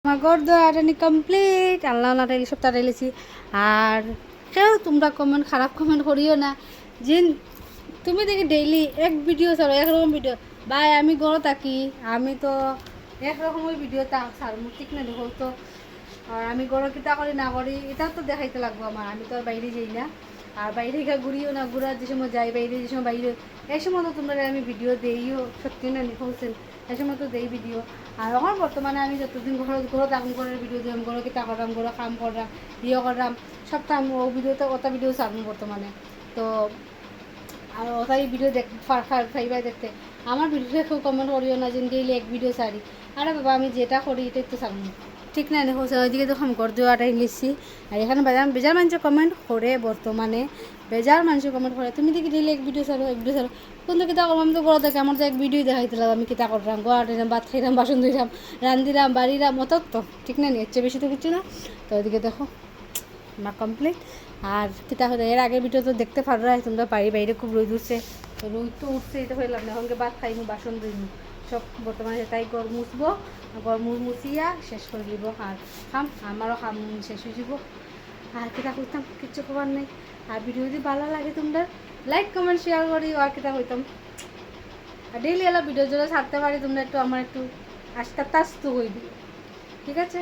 আমার ঘর দোয়ারানি কমপ্লিট, আল্লাহ টাইলি সব তাড়াইলেছি। আর কেউ তোমরা কমেন্ট খারাপ কমেন্ট করিও না, যে তুমি দেখি ডেইলি এক ভিডিও ছাড়ো, একরকম ভিডিও। ভাই আমি ঘরে থাকি, আমি তো একরকমের ভিডিও ছাড়বো, ঠিক না? দেখো তো, আর আমি ঘরে কিতা করি না করি এটা তো দেখাইতে লাগবো আমার। আমি তো আর বাইরে যাই না, আর বাইরে গিয়ে ঘুরিও না, ঘুরার যে সময় যাই বাইরে, যে সময় বাইরে এই সময় তো তোমরা আমি ভিডিও দেইও, সত্যি না নিখোঁজেন এই সময় তো দেই ভিডিও। আর এখন বর্তমানে আমি যতদিন ঘরে থাকুন ঘরের ভিডিও দিলাম, ঘরে কিতা করলাম, ঘরে কাম করলাম, ইয়ে করলাম, সপ্তাহ ও ভিডিওতে ওটা ভিডিও ছাড়ুন বর্তমানে। তো আর ওটাই ভিডিও ফাইবাই দেখতে আমার ভিডিওতে কেউ কমেন্ট করিও না যে ডেইলি এক ভিডিও ছাড়ি। আরে বাবা আমি যেটা করি এটাই তো ছাড়ুন, ঠিক না? দেখো ওইদিকে তো ঘর দেওয়াটাই লিখছি। আর এখানে বেজার মানুষ কমেন্ট করে, বর্তমানে বেজার মানুষ কমেন্ট করে তুমি দেখি ডেইলি এক ভিডিও ছাড়ো, এক ভিডিও ছাড়ো। কিন্তু কিতা করবো, আমি তো ঘর দেখে আমার তো এক ভিডিও দেখাইতে লাগবে, আমি কিতা করলাম, গোয়া টাইলাম, ভাত খাইলাম, বাসন ধুইলাম, রান্ধিলাম, বাড়িলাম, অত তো ঠিক না? এর চেয়ে বেশি তো কিছু না। তো ওইদিকে দেখো আমার কমপ্লিট। আর কিতা হলে এর আগের ভিডিও তো দেখতে পারো, তোমরা বাইরে খুব রোদ উঠছে, তো রোদ তো উঠছে, এটা হইলাম না, এখনকে ভাত খাইমু, বাসন ধুইমু, সব বর্তমানে তাই গড় মুছবো, গড় মুছিয়া শেষ করে দিব। আর আমারও খাম শেষ হয়ে যাব। আর কিতা করতাম কিচ্ছু খবর নেই। আর ভিডিও যদি ভালো লাগে তোমরা লাইক কমেন্ট শেয়ার করি, আর কিতা হইতাম। আর ডেইলি এলা ভিডিও যদি ছাড়তে পারি তোমরা একটু আমার একটু আস্তে আস্তে হইবি, ঠিক আছে?